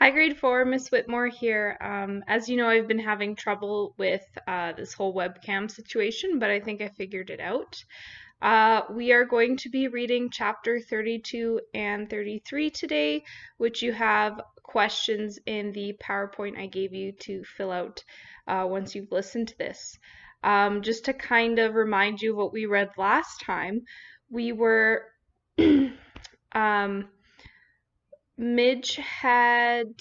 Hi, grade four, Miss Whitmore here. As you know, I've been having trouble with this whole webcam situation, but I think I figured it out. We are going to be reading chapter 32 and 33 today, which you have questions in the PowerPoint I gave you to fill out once you've listened to this. Just to kind of remind you of what we read last time, we were um, Midge had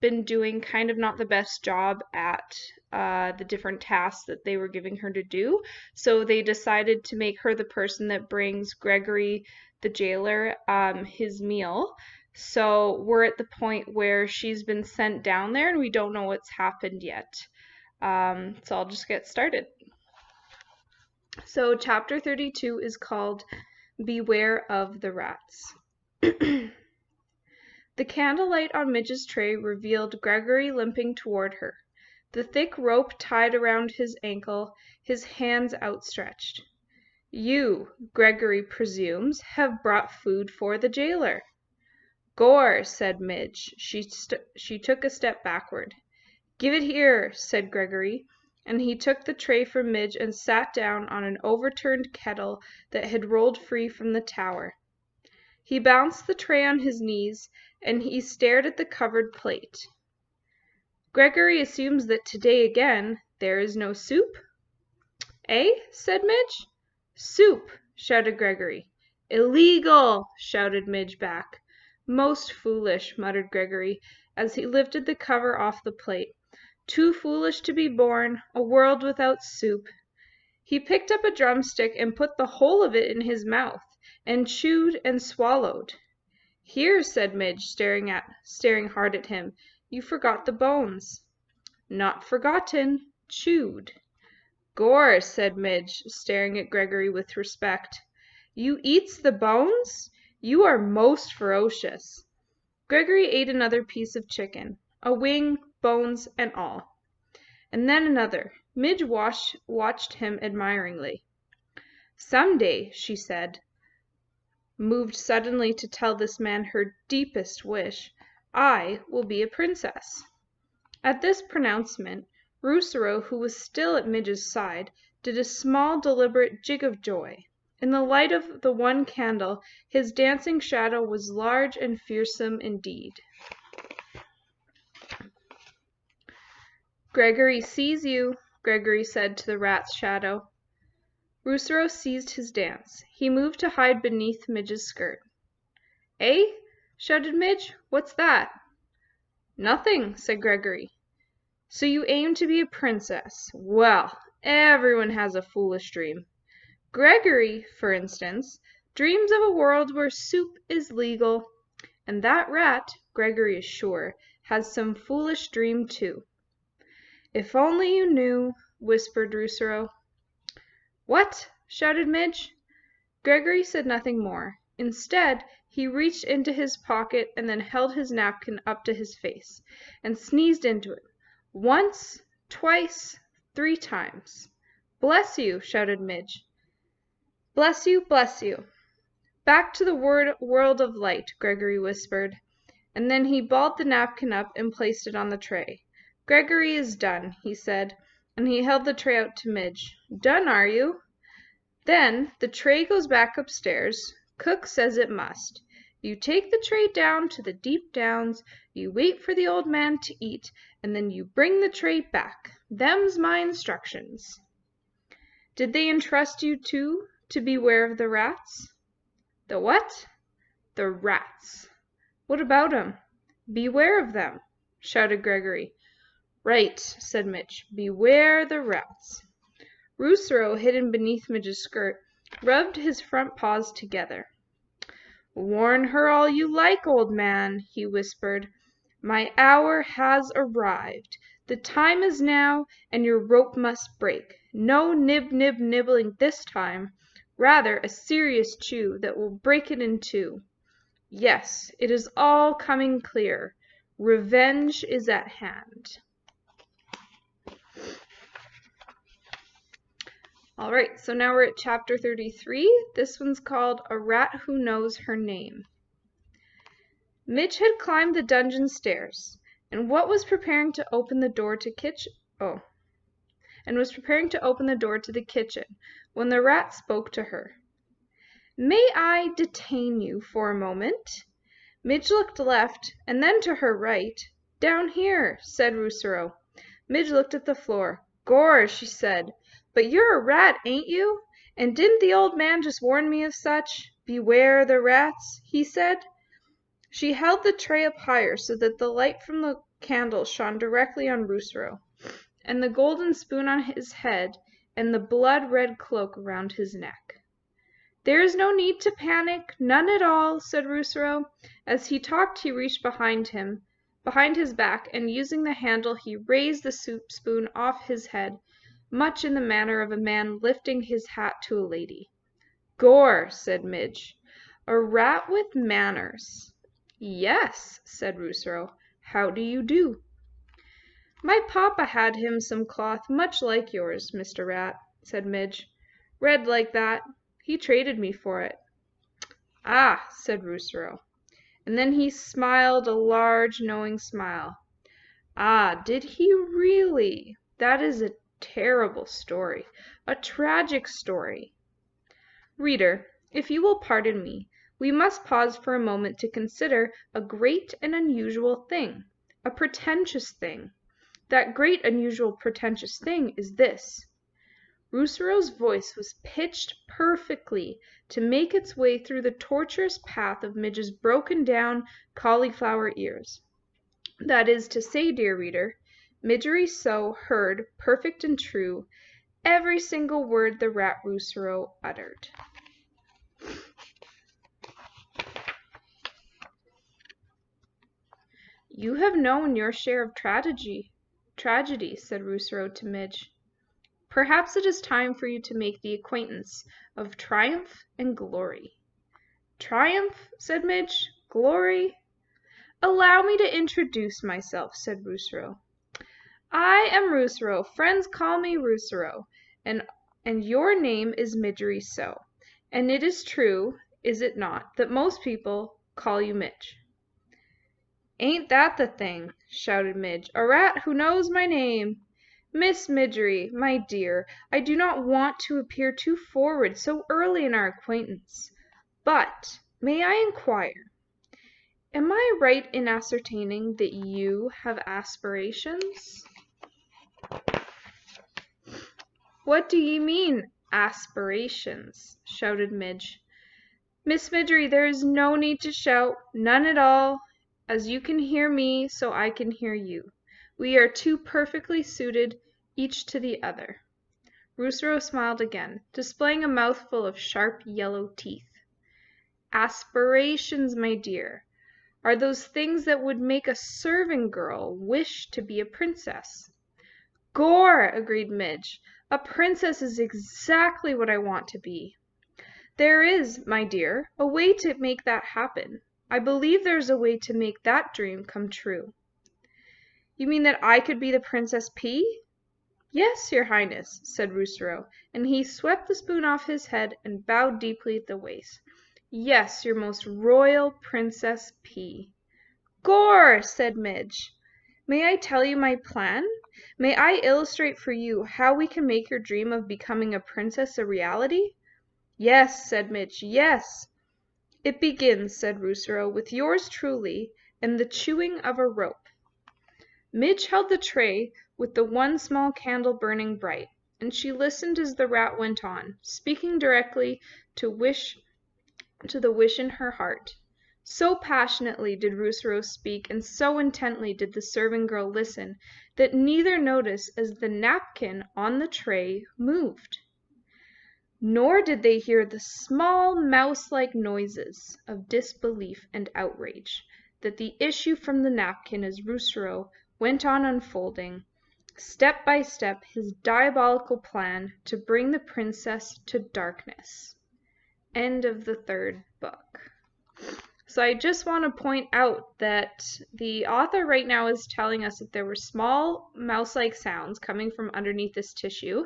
been doing kind of not the best job at the different tasks that they were giving her to do. So they decided to make her the person that brings Gregory, the jailer, his meal. So we're at the point where she's been sent down there and we don't know what's happened yet. So I'll just get started. So chapter 32 is called Beware of the Rats. The candlelight on Midge's tray revealed Gregory limping toward her, the thick rope tied around his ankle, his hands outstretched. You, Gregory presumes, have brought food for the jailer. Gore, said Midge. She took a step backward. Give it here, said Gregory, and he took the tray from Midge and sat down on an overturned kettle that had rolled free from the tower. He bounced the tray on his knees, and he stared at the covered plate. Gregory assumes that today again there is no soup? Eh? Said Midge. Soup, shouted Gregory. Illegal, shouted Midge back. Most foolish, muttered Gregory, as he lifted the cover off the plate. Too foolish to be born, a world without soup. He picked up a drumstick and put the whole of it in his mouth, and chewed and swallowed. Here, said Midge, staring hard at him, you forgot the bones. Not forgotten, chewed. Gore, said Midge, staring at Gregory with respect. You eats the bones? You are most ferocious. Gregory ate another piece of chicken, a wing, bones, and all. And then another. Midge watched him admiringly. Some day, she said, moved suddenly to tell this man her deepest wish, I will be a princess. At this pronouncement, Despereaux, who was still at Midge's side, did a small deliberate jig of joy. In the light of the one candle, his dancing shadow was large and fearsome indeed. Gregory sees you, Gregory said to the rat's shadow. Despereaux ceased his dance. He moved to hide beneath Midge's skirt. Eh? Shouted Midge. What's that? Nothing, said Gregory. So you aim to be a princess. Well, everyone has a foolish dream. Gregory, for instance, dreams of a world where soup is legal. And that rat, Gregory is sure, has some foolish dream too. If only you knew, whispered Despereaux. What? Shouted Midge. Gregory said nothing more. Instead, he reached into his pocket and then held his napkin up to his face and sneezed into it. Once, twice, 3 times. Bless you, shouted Midge. Bless you, bless you. Back to the world of light, Gregory whispered, and then he balled the napkin up and placed it on the tray. Gregory is done, he said, and he held the tray out to Midge. Done, are you? Then the tray goes back upstairs. Cook says it must. You take the tray down to the deep downs, you wait for the old man to eat, and then you bring the tray back. Them's my instructions. Did they entrust you, too, to beware of the rats? The what? The rats. What about 'em? Beware of them, shouted Gregory. Right, said Midge. Beware the rats. Despereaux, hidden beneath Midge's skirt, rubbed his front paws together. Warn her all you like, old man, he whispered. My hour has arrived. The time is now, and your rope must break. No nibbling this time. Rather a serious chew that will break it in two. Yes, it is all coming clear. Revenge is at hand. All right, so now we're at chapter 33. This one's called A Rat Who Knows Her Name. Midge had climbed the dungeon stairs, and was preparing to open the door to the kitchen when the rat spoke to her. "May I detain you for a moment?" Midge looked left, and then to her right. "Down here," said Rousseau. Midge looked at the floor. "Gor," she said, "but you're a rat, ain't you? And didn't the old man just warn me of such? Beware the rats, he said." She held the tray up higher so that the light from the candle shone directly on Rousseau, and the golden spoon on his head, and the blood-red cloak around his neck. "There is no need to panic, none at all," said Rousseau. As he talked he reached behind his back, and using the handle he raised the soup spoon off his head, much in the manner of a man lifting his hat to a lady. "Gor," said Midge. "A rat with manners." "Yes," said Rousseau. "How do you do?" "My papa had him some cloth much like yours, Mr. Rat," said Midge. "Red like that. He traded me for it." "Ah," said Rousseau. And then he smiled a large, knowing smile. "Ah, did he really? That is a terrible story, a tragic story." Reader, if you will pardon me, we must pause for a moment to consider a great and unusual thing, a pretentious thing. That great, unusual, pretentious thing is this. Rousseau's voice was pitched perfectly to make its way through the tortuous path of Midge's broken-down cauliflower ears. That is to say, dear reader, Midgery-So heard, perfect and true, every single word the rat Rousseau uttered. "You have known your share of tragedy," said Rousseau to Midge. "Perhaps it is time for you to make the acquaintance of triumph and glory." "Triumph?" said Midge. "Glory?" "Allow me to introduce myself," said Rousseau. "I am Rousseau. Friends call me Rousseau, and your name is Midgery-So. And it is true, is it not, that most people call you Midge?" "Ain't that the thing?" shouted Midge. "A rat who knows my name! Miss Midgery, my dear, I do not want to appear too forward so early in our acquaintance. But, may I inquire, am I right in ascertaining that you have aspirations?" "What do ye mean, aspirations?" shouted Midge. "Miss Midgery, there is no need to shout, none at all. As you can hear me, so I can hear you. We are too perfectly suited, each to the other." Rousseau smiled again, displaying a mouthful of sharp yellow teeth. "Aspirations, my dear, are those things that would make a serving girl wish to be a princess." "Gor," agreed Midge. "A princess is exactly what I want to be." "There is, my dear, a way to make that happen. I believe there is a way to make that dream come true." "You mean that I could be the Princess P?" "Yes, your Highness," said Rousseau, and he swept the spoon off his head and bowed deeply at the waist. "Yes, your most royal Princess P." "Gor!" said Midge. "May I tell you my plan? May I illustrate for you how we can make your dream of becoming a princess a reality?" "Yes," said Midge, "yes." "It begins," said Rousseau, "with yours truly and the chewing of a rope." Midge held the tray with the one small candle burning bright, and she listened as the rat went on, speaking directly to the wish in her heart. So passionately did Rousseau speak, and so intently did the serving girl listen, that neither noticed as the napkin on the tray moved. Nor did they hear the small mouse-like noises of disbelief and outrage that the issue from the napkin as Rousseau went on unfolding, step by step, his diabolical plan to bring the princess to darkness. End of the 3rd book. So I just want to point out that the author right now is telling us that there were small mouse-like sounds coming from underneath this tissue.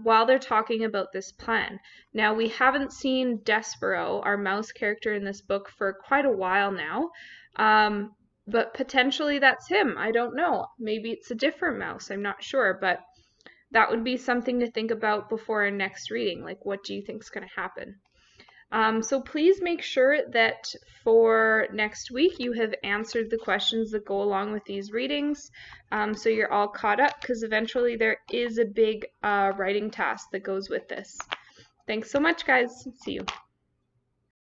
while they're talking about this plan. Now, we haven't seen Despereaux, our mouse character in this book, for quite a while now, but potentially that's him. I don't know. Maybe it's a different mouse. I'm not sure, but that would be something to think about before our next reading. Like, what do you think is going to happen? So please make sure that for next week you have answered the questions that go along with these readings, so you're all caught up, because eventually there is a big writing task that goes with this. Thanks so much, guys. See you.